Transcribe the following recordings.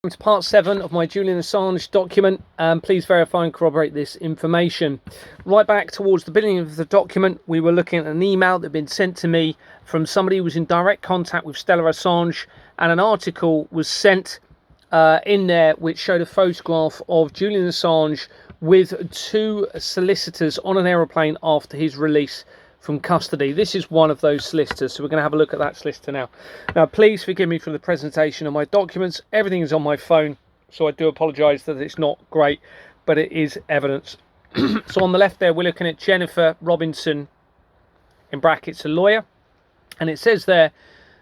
To part 7 of my Julian Assange document. Please verify and corroborate this information. Right back towards the beginning of the document, we were looking at an email that had been sent to me from somebody who was in direct contact with Stella Assange, and an article was sent in there which showed a photograph of Julian Assange with 2 solicitors on an aeroplane after his release from custody. This is one of those solicitors, so we're going to have a look at that solicitor now. Now, please forgive me for the presentation of my documents. Everything is on my phone, so I do apologise that it's not great, but it is evidence. So on the left there, we're looking at Jennifer Robinson, in brackets, a lawyer, and it says there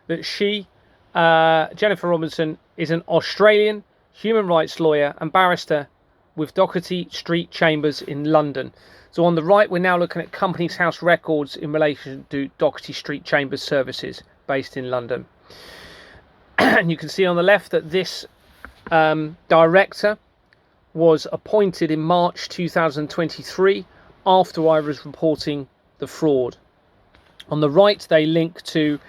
that she, Jennifer Robinson, is an Australian human rights lawyer and barrister with Doherty Street Chambers in London. So on the right, we're now looking at Companies House records in relation to Doherty Street Chambers services based in London. And you can see on the left that this director was appointed in March 2023 after I was reporting the fraud. On the right, they link to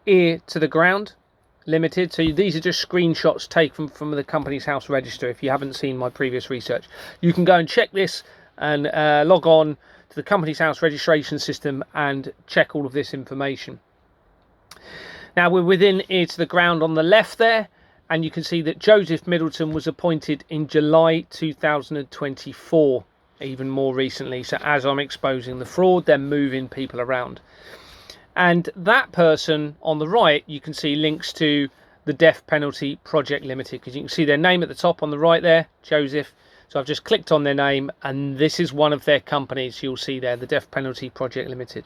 Ear to the Ground Limited. So these are just screenshots taken from the Companies House register. If you haven't seen my previous research, you can go and check this and log on to the Companies House registration system and check all of this information. Now we're within Ear to the Ground on the left there, and you can see that Joseph Middleton was appointed in July 2024, even more recently. So as I'm exposing the fraud, they're moving people around. And that person on the right, you can see links to the Death Penalty Project Limited, because you can see their name at the top on the right there, Joseph. So I've just clicked on their name, and this is one of their companies. You'll see there, the Death Penalty Project Limited.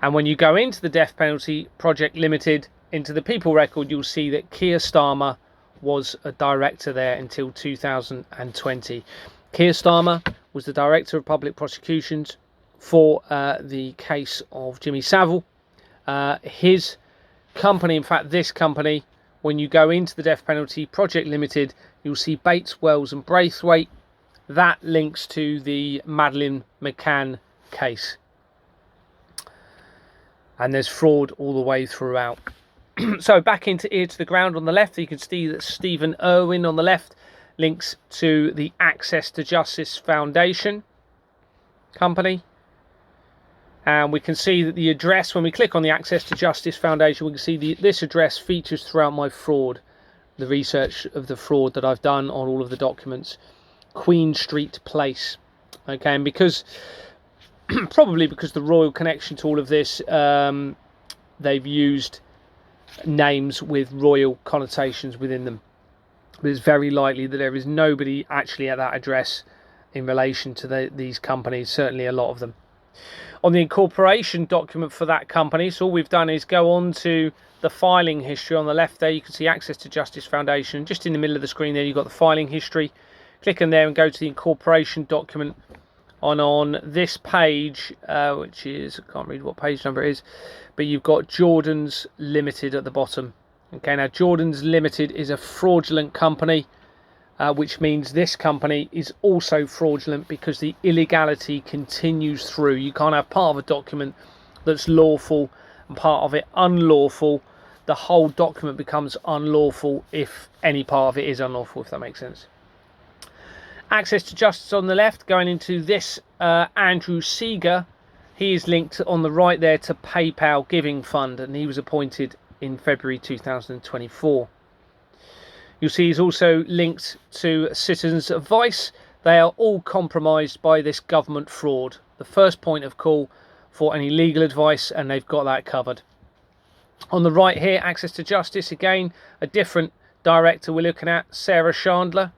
And when you go into the Death Penalty Project Limited, into the people record, you'll see that Keir Starmer was a director there until 2020. Keir Starmer was the Director of Public Prosecutions for the case of Jimmy Savile. His company, in fact this company, when you go into the Death Penalty Project Limited, you'll see Bates, Wells and Braithwaite. That links to the Madeleine McCann case. And there's fraud all the way throughout. So back into Ear to the Ground on the left, you can see that Stephen Irwin on the left links to the Access to Justice Foundation company. And we can see that the address, when we click on the Access to Justice Foundation, we can see this address features throughout my fraud, the research of the fraud that I've done on all of the documents. Queen Street Place. Okay, and because, probably because the royal connection to all of this, they've used names with royal connotations within them. But it's very likely that there is nobody actually at that address in relation to these companies, certainly a lot of them. On the incorporation document for that company, so all we've done is go on to the filing history. On the left there, you can see Access to Justice Foundation. Just in the middle of the screen there, you've got the filing history. Click on there and go to the incorporation document. On this page, which is, I can't read what page number it is, but you've got Jordan's Limited at the bottom. Okay, now Jordan's Limited is a fraudulent company, which means this company is also fraudulent because the illegality continues through. You can't have part of a document that's lawful and part of it unlawful. The whole document becomes unlawful if any part of it is unlawful, if that makes sense. Access to Justice on the left, going into this Andrew Seeger. He is linked on the right there to PayPal Giving Fund, and he was appointed in February 2024. You'll see he's also linked to Citizens Advice. They are all compromised by this government fraud. The first point of call for any legal advice, and they've got that covered. On the right here, Access to Justice, again, a different director we're looking at, Sarah Chandler.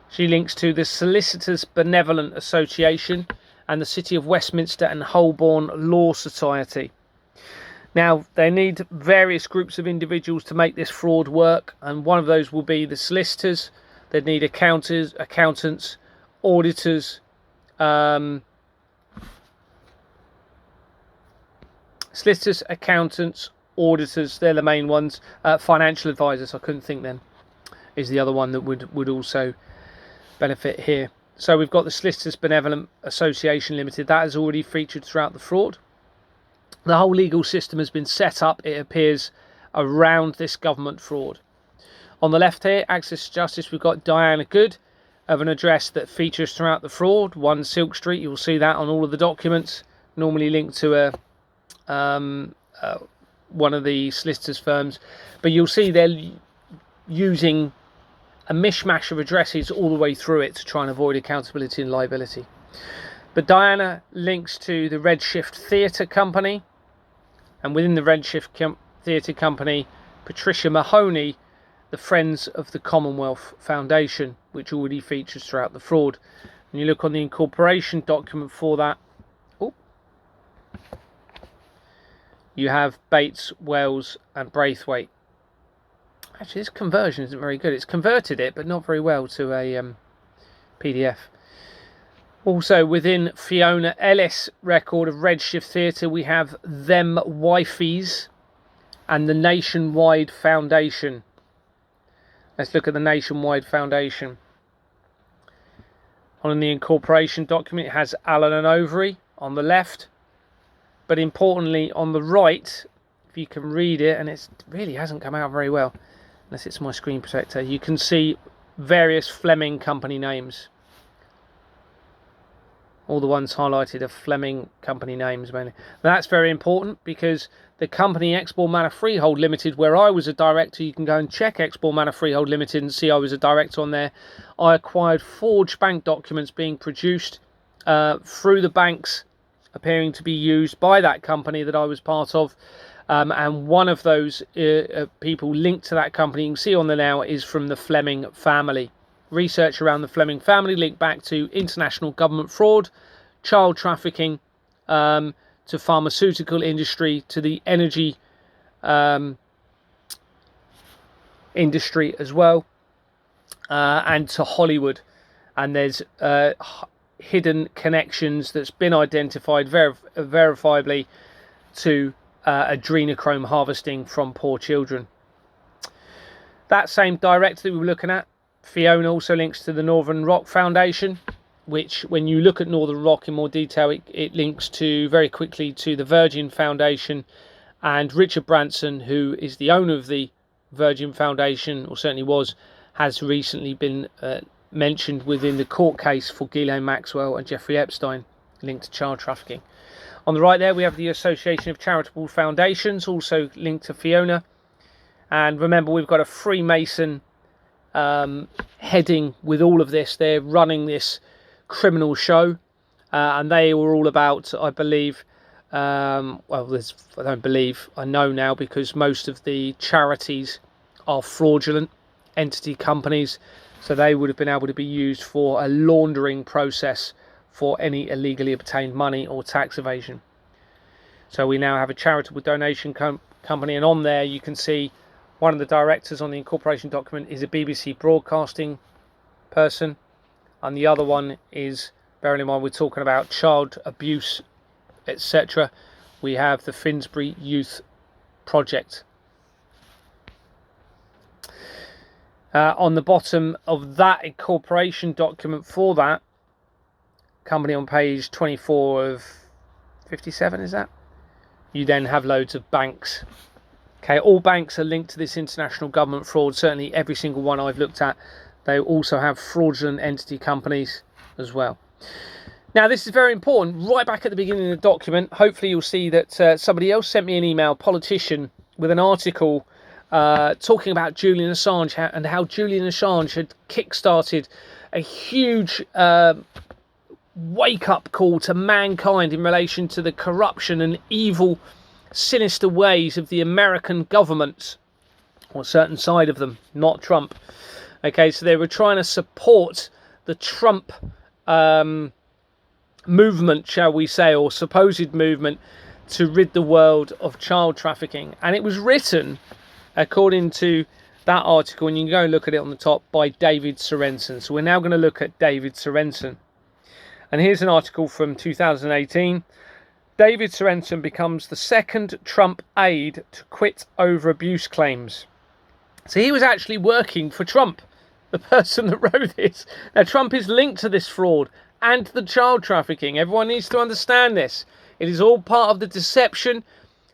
She links to the Solicitors Benevolent Association and the City of Westminster and Holborn Law Society. Now, they need various groups of individuals to make this fraud work, and one of those will be the solicitors. They need accountants, auditors, solicitors, accountants, auditors, they're the main ones. Financial advisors, I couldn't think then, is the other one that would also benefit here. So we've got the Solicitors Benevolent Association Limited. That has already featured throughout the fraud. The whole legal system has been set up, it appears, around this government fraud. On the left here, access to justice, we've got Diana Good of an address that features throughout the fraud, 1 Silk Street. You'll see that on all of the documents, normally linked to one of the solicitors' firms. But you'll see they're using a mishmash of addresses all the way through it to try and avoid accountability and liability. But Diana links to the Redshift Theatre Company, and within the Redshift Theatre Company, Patricia Mahoney, the Friends of the Commonwealth Foundation, which already features throughout the fraud. And you look on the incorporation document for that, you have Bates, Wells and Braithwaite. Actually, this conversion isn't very good. It's converted it, but not very well, to a PDF. Also, within Fiona Ellis' record of Redshift Theatre, we have Them Wifeys and the Nationwide Foundation. Let's look at the Nationwide Foundation. On the incorporation document, it has Allen and Overy on the left. But importantly, on the right, if you can read it, and it really hasn't come out very well, unless it's my screen protector, you can see various Fleming company names. All the ones highlighted are Fleming company names mainly. That's very important because the company Exbourne Manor Freehold Limited, where I was a director, you can go and check Exbourne Manor Freehold Limited and see I was a director on there. I acquired forged bank documents being produced through the banks appearing to be used by that company that I was part of. And one of those people linked to that company, you can see on there now, is from the Fleming family. Research around the Fleming family linked back to international government fraud, child trafficking, to pharmaceutical industry, to the energy industry as well, and to Hollywood. And there's hidden connections that's been identified verifiably to adrenochrome harvesting from poor children. That same director that we were looking at, Fiona, also links to the Northern Rock Foundation, which, when you look at Northern Rock in more detail, it links to very quickly to the Virgin Foundation. And Richard Branson, who is the owner of the Virgin Foundation, or certainly was, has recently been mentioned within the court case for Ghislaine Maxwell and Jeffrey Epstein, linked to child trafficking. On the right there, we have the Association of Charitable Foundations, also linked to Fiona. And remember, we've got a Freemason heading with all of this. They're running this criminal show, and they were all about, I believe, I don't believe, I know now, because most of the charities are fraudulent entity companies, so they would have been able to be used for a laundering process for any illegally obtained money or tax evasion. So we now have a charitable donation company, and on there you can see one of the directors on the incorporation document is a BBC broadcasting person, and the other one is, bearing in mind we're talking about child abuse, etc., we have the Finsbury Youth Project. On the bottom of that incorporation document for that company, on page 24 of 57, is that? You then have loads of banks. Okay, all banks are linked to this international government fraud. Certainly every single one I've looked at. They also have fraudulent entity companies as well. Now, this is very important. Right back at the beginning of the document, hopefully you'll see that somebody else sent me an email, politician, with an article talking about Julian Assange and how Julian Assange had kick-started a huge wake-up call to mankind in relation to the corruption and evil, sinister ways of the American government, or a certain side of them, not Trump. Okay, so they were trying to support the Trump movement, shall we say, or supposed movement, to rid the world of child trafficking. And it was written, according to that article, and you can go and look at it on the top, by David Sorensen. So we're now going to look at David Sorensen. And here's an article from 2018. David Sorensen becomes the second Trump aide to quit over abuse claims. So he was actually working for Trump, the person that wrote this. Now, Trump is linked to this fraud and the child trafficking. Everyone needs to understand this. It is all part of the deception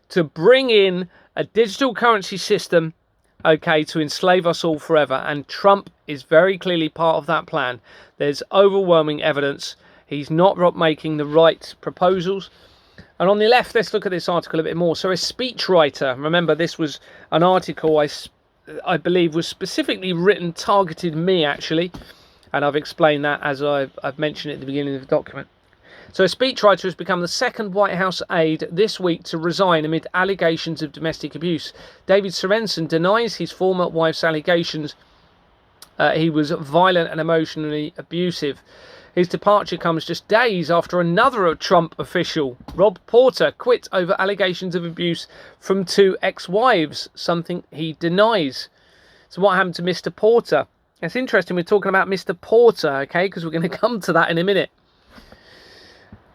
to bring in a digital currency system okay, to enslave us all forever. And Trump is very clearly part of that plan. There's overwhelming evidence. He's not making the right proposals. And on the left, let's look at this article a bit more. So a speechwriter, remember this was an article I believe was specifically written, targeted me actually. And I've explained that as I've mentioned at the beginning of the document. So a speechwriter has become the second White House aide this week to resign amid allegations of domestic abuse. David Sorensen denies his former wife's allegations he was violent and emotionally abusive. His departure comes just days after another Trump official, Rob Porter, quit over allegations of abuse from 2 ex-wives, something he denies. So what happened to Mr. Porter? It's interesting we're talking about Mr. Porter, okay, because we're going to come to that in a minute.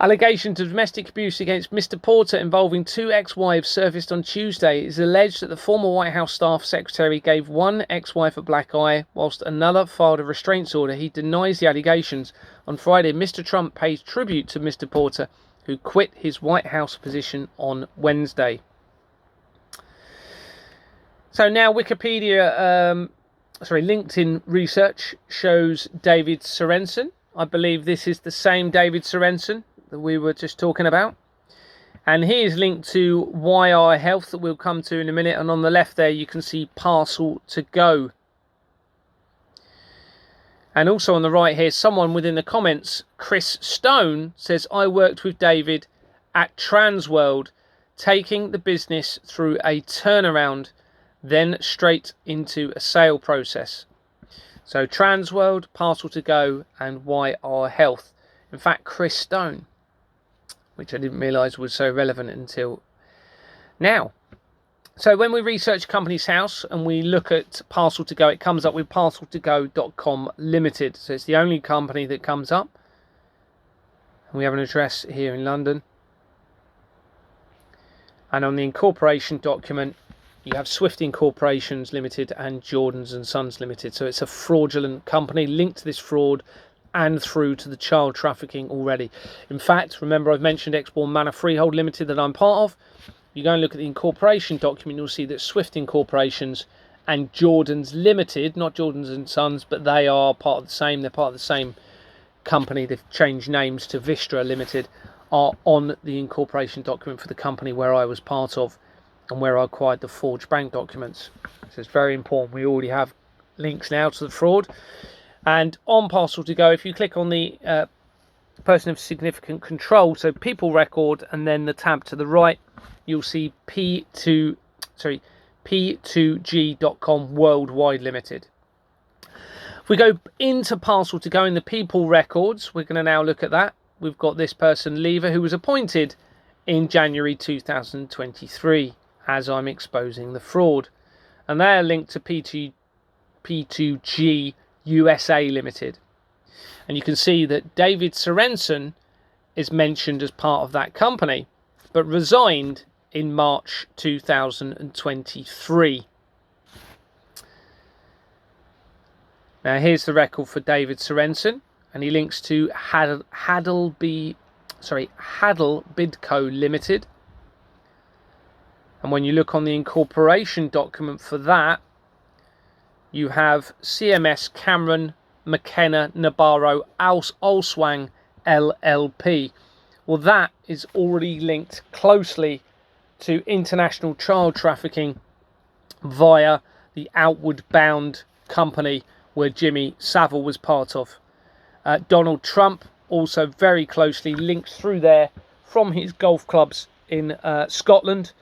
Allegations of domestic abuse against Mr. Porter involving 2 ex-wives surfaced on Tuesday. It is alleged that the former White House staff secretary gave one ex-wife a black eye, whilst another filed a restraints order. He denies the allegations. On Friday, Mr. Trump paid tribute to Mr. Porter, who quit his White House position on Wednesday. So now LinkedIn research shows David Sorensen. I believe this is the same David Sorensen that we were just talking about. And he is linked to YI Health that we'll come to in a minute. And on the left there, you can see Parcel to Go. And also on the right here, someone within the comments, Chris Stone, says, I worked with David at Transworld, taking the business through a turnaround, then straight into a sale process. So Transworld, Parcel to Go, and YR Health. In fact, Chris Stone, which I didn't realise was so relevant until now. So when we research Companies House and we look at Parcel to Go, it comes up with parceltogo.com Limited. So it's the only company that comes up. And we have an address here in London. And on the incorporation document, you have Swift Incorporations Limited and Jordans and Sons Limited. So it's a fraudulent company linked to this fraud and through to the child trafficking already. In fact, remember I've mentioned Exbourne Manor Freehold Limited that I'm part of. You go and look at the incorporation document, you'll see that Swift Incorporations and Jordans Limited, not Jordans and Sons, but they are part of the same. They're part of the same company. They've changed names to Vistra Limited, are on the incorporation document for the company where I was part of and where I acquired the forged bank documents. So it's very important. We already have links now to the fraud. And on Parcel to Go, if you click on the person of significant control, so people record, and then the tab to the right, you'll see P2G.com Worldwide Limited. If we go into Parcel to Go in the people records, we're going to now look at that. We've got this person, Lever, who was appointed in January 2023, as I'm exposing the fraud. And they are linked to P2G USA Limited. And you can see that David Sorensen is mentioned as part of that company, but resigned in March 2023. Now here's the record for David Sorensen, and he links to Haddle Bidco Limited. And when you look on the incorporation document for that, you have CMS Cameron McKenna Nabarro Olswang LLP. Well, that is already linked closely to international child trafficking via the Outward Bound company where Jimmy Savile was part of. Donald Trump also very closely links through there from his golf clubs in Scotland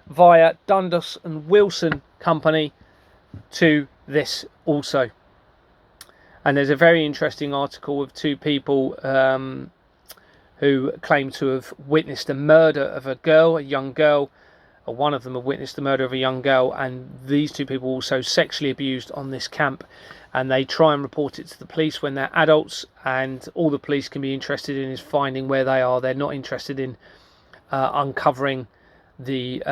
via Dundas and Wilson company to this also. And there's a very interesting article of 2 people who claim to have witnessed the murder of a young girl, or one of them have witnessed the murder of a young girl, and these 2 people also sexually abused on this camp, and they try and report it to the police when they're adults, and all the police can be interested in is finding where they are. They're not interested in uncovering the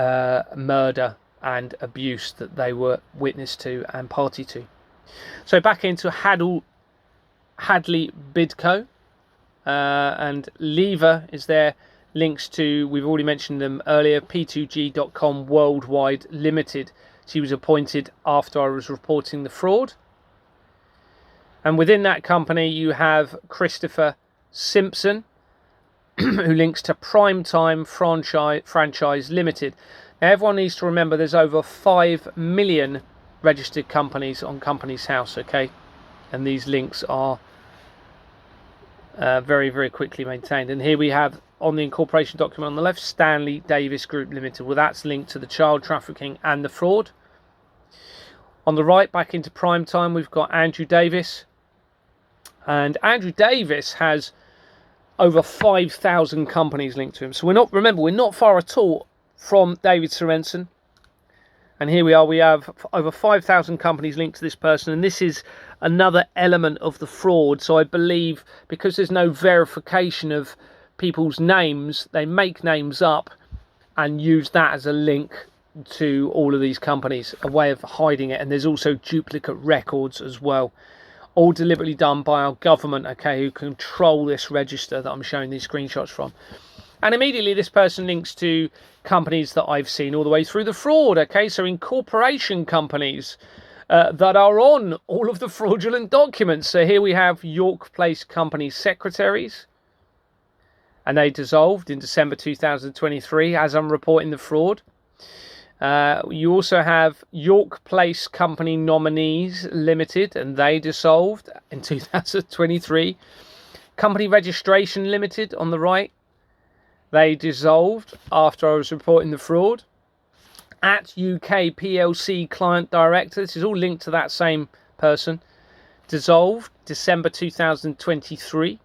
murder and abuse that they were witness to and party to. So back into Hadley Bidco, and Lever is there, links to, we've already mentioned them earlier, P2G.com Worldwide Limited. She was appointed after I was reporting the fraud. And within that company, you have Christopher Simpson, who links to Primetime Franchise Limited. Now, everyone needs to remember there's over 5 million registered companies on Companies House, okay? And these links are very, very quickly maintained. And here we have, on the incorporation document on the left, Stanley Davis Group Limited. Well, that's linked to the child trafficking and the fraud. On the right, back into Primetime, we've got Andrew Davis. And Andrew Davis has over 5,000 companies linked to him. So we're not far at all from David Sorensen. And here we are, we have over 5,000 companies linked to this person. And this is another element of the fraud. So I believe because there's no verification of people's names, they make names up and use that as a link to all of these companies, a way of hiding it. And there's also duplicate records as well, all deliberately done by our government, okay, who control this register that I'm showing these screenshots from. And immediately this person links to companies that I've seen all the way through the fraud, okay, so incorporation companies that are on all of the fraudulent documents. So here we have York Place Company Secretaries, and they dissolved in December 2023 as I'm reporting the fraud. You also have York Place Company Nominees Limited, and they dissolved in 2023. Company Registration Limited on the right, they dissolved after I was reporting the fraud. At UK PLC Client Director, this is all linked to that same person, dissolved December 2023.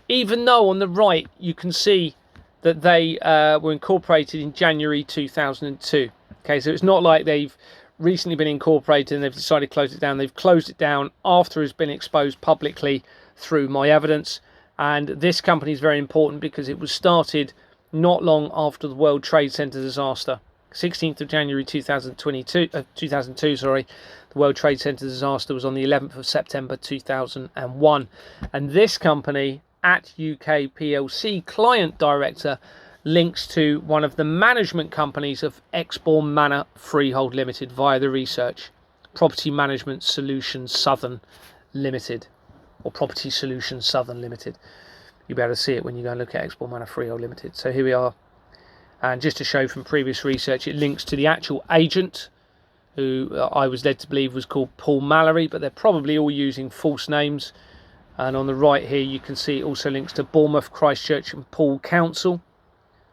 Even though on the right you can see that they were incorporated in January 2002. Okay, so it's not like they've recently been incorporated and they've decided to close it down. They've closed it down after it's been exposed publicly through my evidence. And this company is very important because it was started not long after the World Trade Center disaster. 16th of January 2002, the World Trade Center disaster was on the 11th of September 2001. And this company, at UK PLC Client Director, links to one of the management companies of Exbourne Manor Freehold Limited via the research, Property Management Solutions Southern Limited, or Property Solutions Southern Limited. You'll be able to see it when you go and look at Exbourne Manor Freehold Limited. So here we are. And just to show from previous research, it links to the actual agent, who I was led to believe was called Paul Mallory, but they're probably all using false names. And on the right here, you can see it also links to Bournemouth, Christchurch and Poole Council,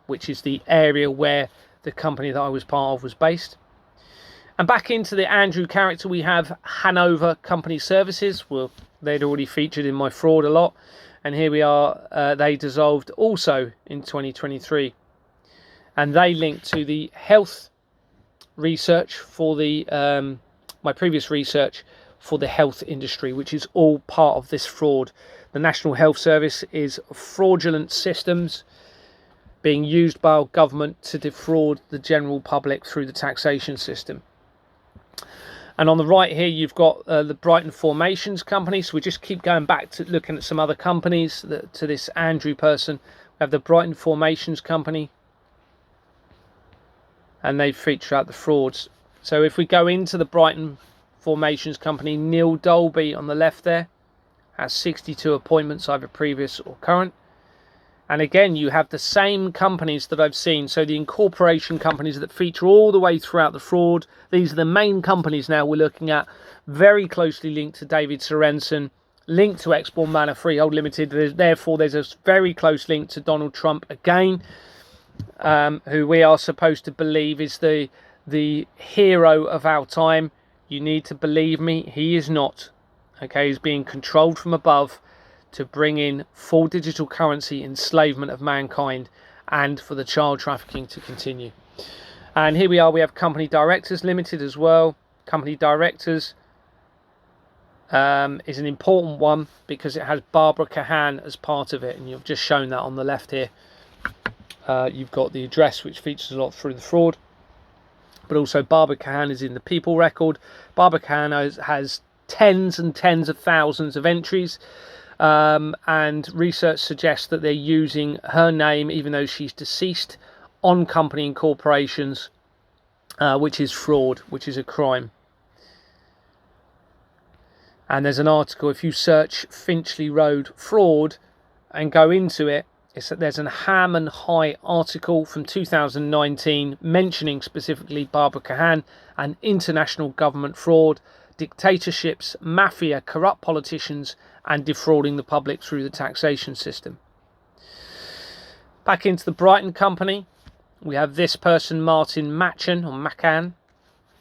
which is the area where the company that I was part of was based. And back into the Andrew character, we have Hanover Company Services. Well, they'd already featured in my fraud a lot. And here we are, they dissolved also in 2023. And they link to the health research for the, my previous research for the health industry, which is all part of this fraud. The National Health Service is fraudulent systems being used by our government to defraud the general public through the taxation system. And on the right here, you've got the Brighton Formations Company. So we just keep going back to looking at some other companies to this Andrew person. We have the Brighton Formations Company, and they feature out the frauds. So if we go into the Brighton Formations Company, Neil Dolby on the left there has 62 appointments, either previous or current. And again, you have the same companies that I've seen. So the incorporation companies that feature all the way throughout the fraud. These are the main companies now we're looking at, very closely linked to David Sorensen, linked to Exbourne Manor Freehold Limited. Therefore, there's a very close link to Donald Trump again, who we are supposed to believe is the hero of our time. You need to believe me, he is not. Okay, he's being controlled from above to bring in full digital currency enslavement of mankind and for the child trafficking to continue. And here we are, we have Company Directors Limited as well. Company Directors is an important one because it has Barbara Kahan as part of it, and you've just shown that on the left here. You've got the address, which features a lot through the fraud, but also Barbara Kahan is in the people record. Barbara Kahan has tens and tens of thousands of entries, and research suggests that they're using her name, even though she's deceased, on company incorporations which is fraud, which is a crime. And there's an article, if you search Finchley Road fraud and go into it, there's an Ham and High article from 2019 mentioning specifically Barbara Kahan and international government fraud, dictatorships, mafia, corrupt politicians, and defrauding the public through the taxation system. Back into the Brighton company, we have this person, Martin Machan,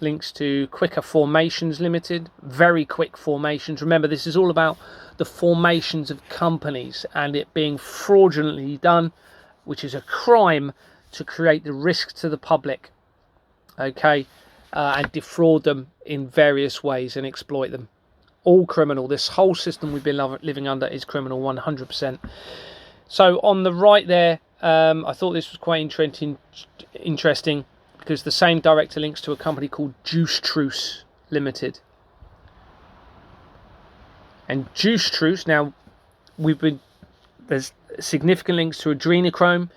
links to Quicker Formations Limited, very quick formations. Remember, this is all about the formations of companies and it being fraudulently done, which is a crime to create the risk to the public, okay, and defraud them in various ways and exploit them. All criminal. This whole system we've been living under is criminal, 100%. So on the right there, I thought this was quite interesting because the same director links to a company called Juice Truce Limited. And Juice Truce, now there's significant links to adrenochrome.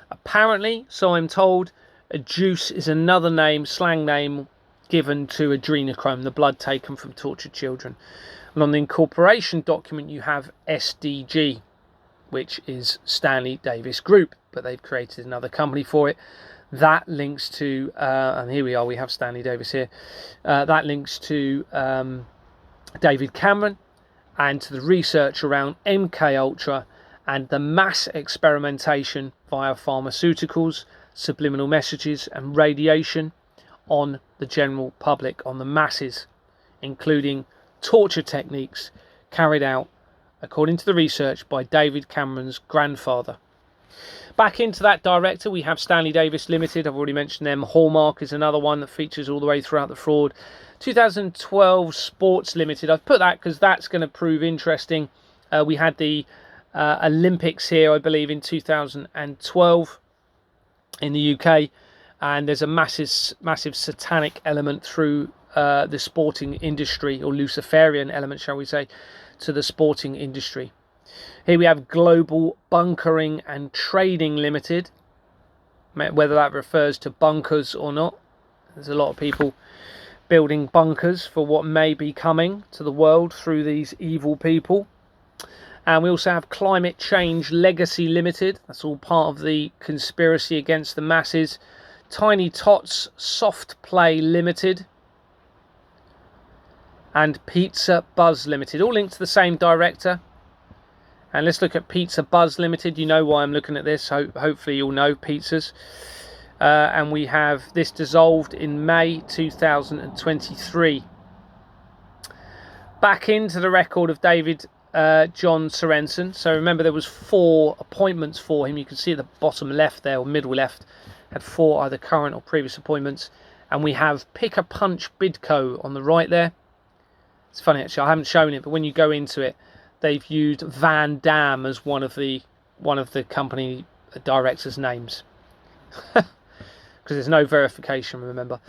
Apparently, so I'm told, a juice is another name, slang name, given to adrenochrome, the blood taken from tortured children. And on the incorporation document, you have SDG, which is Stanley Davis Group, but they've created another company for it. That links to, and here we are, we have Stanley Davis here. That links to David Cameron and to the research around MK Ultra and the mass experimentation via pharmaceuticals, subliminal messages and radiation on the general public, on the masses, including torture techniques carried out, according to the research, by David Cameron's grandfather. Back into that director, we have Stanley Davis Limited. I've already mentioned them. Hallmark is another one that features all the way throughout the fraud. 2012 Sports Limited. I've put that because that's going to prove interesting. We had the Olympics here, I believe, in 2012 in the UK. And there's a massive satanic element through the sporting industry, or Luciferian element, shall we say, to the sporting industry. Here we have Global Bunkering and Trading Limited, whether that refers to bunkers or not. There's a lot of people building bunkers for what may be coming to the world through these evil people. And we also have Climate Change Legacy Limited. That's all part of the conspiracy against the masses. Tiny Tots Soft Play Limited. And Pizza Buzz Limited. All linked to the same director. And let's look at Pizza Buzz Limited. You know why I'm looking at this. Hopefully you'll know pizzas. And we have this dissolved in May 2023. Back into the record of David John Sorensen. So remember, there was 4 appointments for him. You can see at the bottom left there, or middle left, had 4 either current or previous appointments. And we have Pick a Punch Bidco on the right there. It's funny actually, I haven't shown it, but when you go into it, they've used Van Damme as one of the company directors' names. Because there's no verification, remember.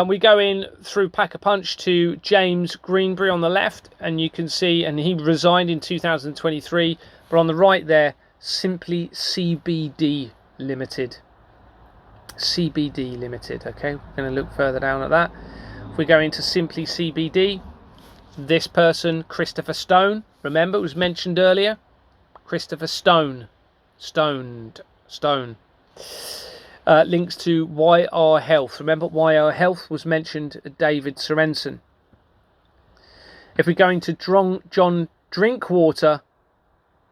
We go in through Pack-a-Punch to James Greenbury on the left, and you can see, and he resigned in 2023, but on the right there, Simply CBD Limited. CBD Limited, okay? We're going to look further down at that. If we go into Simply CBD, this person, Christopher Stone, remember, it was mentioned earlier. Christopher Stone. Links to YR Health. Remember, YR Health was mentioned at David Sorensen. If we go into John Drinkwater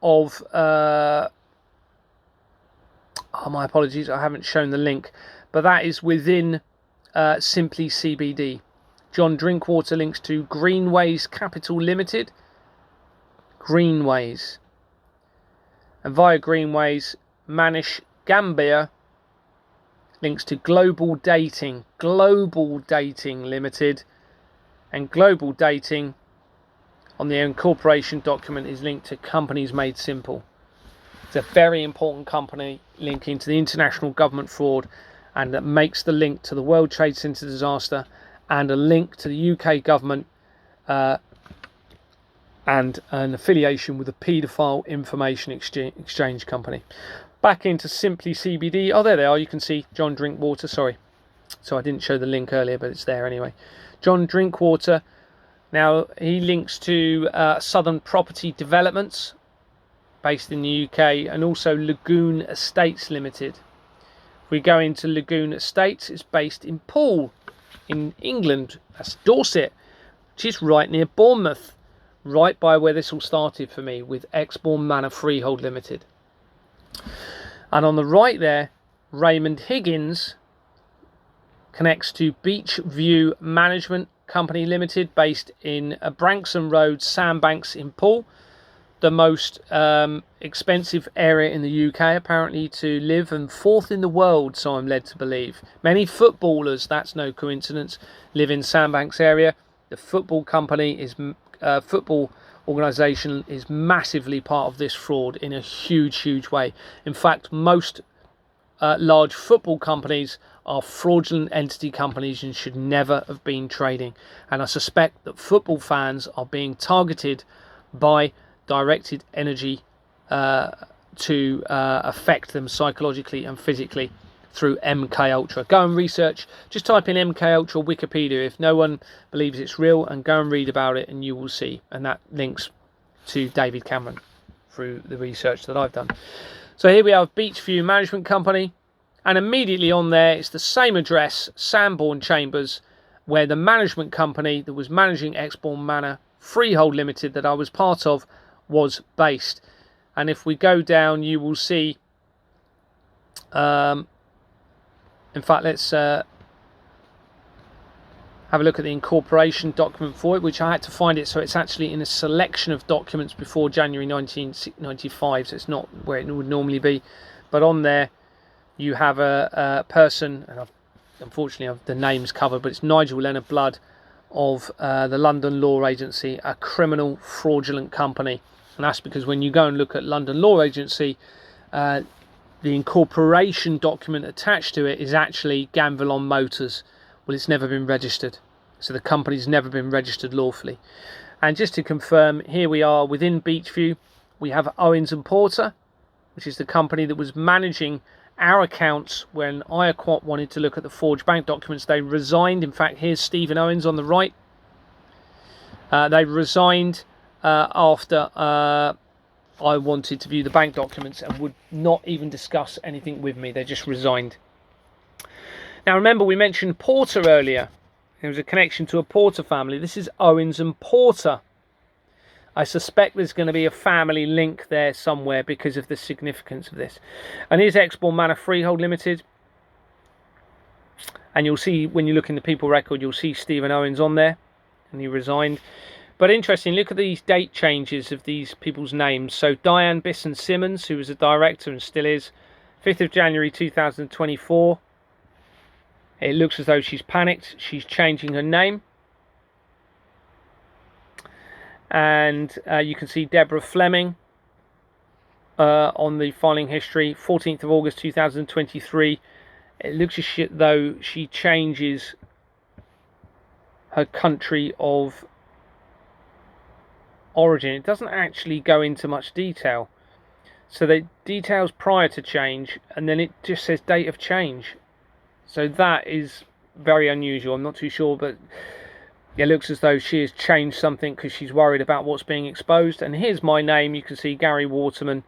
of... my apologies, I haven't shown the link. But that is within Simply CBD. John Drinkwater links to Greenways Capital Limited. Greenways. And via Greenways, Manish Gambhir links to Global Dating Limited. And Global Dating on the incorporation document is linked to Companies Made Simple. It's a very important company linking to the international government fraud, and that makes the link to the World Trade Center disaster and a link to the UK government and an affiliation with a paedophile information exchange company. Back into Simply CBD. Oh, there they are. You can see John Drinkwater. Sorry. so I didn't show the link earlier, but it's there anyway. John Drinkwater. Now, he links to Southern Property Developments, based in the UK, and also Lagoon Estates Limited. If we go into Lagoon Estates, it's based in Poole, in England. That's Dorset, which is right near Bournemouth, right by where this all started for me, with Exbourne Manor Freehold Limited. And on the right there, Raymond Higgins connects to Beachview Management Company Limited, based in Branksome Road, Sandbanks in Poole, the most expensive area in the UK apparently to live, and 4th in the world, so I'm led to believe. Many footballers, that's no coincidence, live in Sandbanks area. The football company is football organisation is massively part of this fraud in a huge way. In fact, most large football companies are fraudulent entity companies and should never have been trading. And I suspect that football fans are being targeted by directed energy to affect them psychologically and physically through MK Ultra. Go and research, just type in MK Ultra Wikipedia if no one believes it's real, and go and read about it and you will see. And that links to David Cameron through the research that I've done. So here we have Beachview Management Company, and immediately on there it's the same address, Sanborn Chambers, where the management company that was managing Exbourne Manor Freehold Limited that I was part of was based. And if we go down, you will see in fact, let's have a look at the incorporation document for it, which I had to find it, so it's actually in a selection of documents before January 1995, so it's not where it would normally be. But on there you have a person, and unfortunately the name's covered, but it's Nigel Leonard Blood of the London Law Agency, a criminal fraudulent company. And that's because when you go and look at London Law Agency, the incorporation document attached to it is actually Ganvilon Motors. Well, it's never been registered, so the company's never been registered lawfully. And just to confirm, here we are within Beachview. We have Owens and Porter, which is the company that was managing our accounts when I wanted to look at the forged bank documents. They resigned. In fact, here's Stephen Owens on the right. They resigned after I wanted to view the bank documents and would not even discuss anything with me. They just resigned. Now remember, we mentioned Porter earlier. There was a connection to a Porter family. This is Owens and Porter. I suspect there's going to be a family link there somewhere because of the significance of this. And here's Exbourne Manor Freehold Limited. And you'll see, when you look in the people record, you'll see Stephen Owens on there, and he resigned. But interesting, look at these date changes of these people's names. So Diane Bisson Simmons, who was a director and still is, 5th of January 2024. It looks as though she's panicked. She's changing her name. And you can see Deborah Fleming on the filing history, 14th of August 2023. It looks as though she changes her country of origin. It doesn't actually go into much detail. So the details prior to change, and then it just says date of change. So that is very unusual. I'm not too sure, but it looks as though she has changed something because she's worried about what's being exposed. And here's my name. You can see Gary Waterman,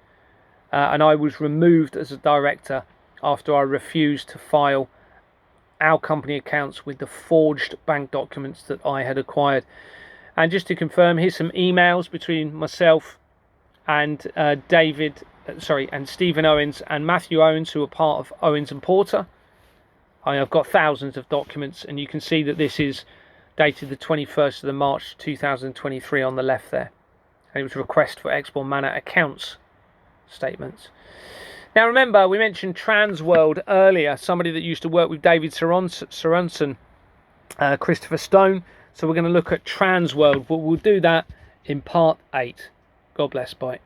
and I was removed as a director after I refused to file our company accounts with the forged bank documents that I had acquired. And just to confirm, here's some emails between myself and and Stephen Owens and Matthew Owens, who are part of Owens and Porter. I've got thousands of documents, and you can see that this is dated the 21st of March 2023 on the left there. And it was a request for Exbourne Manor accounts statements. Now remember, we mentioned Transworld earlier, somebody that used to work with David Sorensen, Christopher Stone. So we're going to look at Transworld, but we'll do that in part 8. God bless, bye.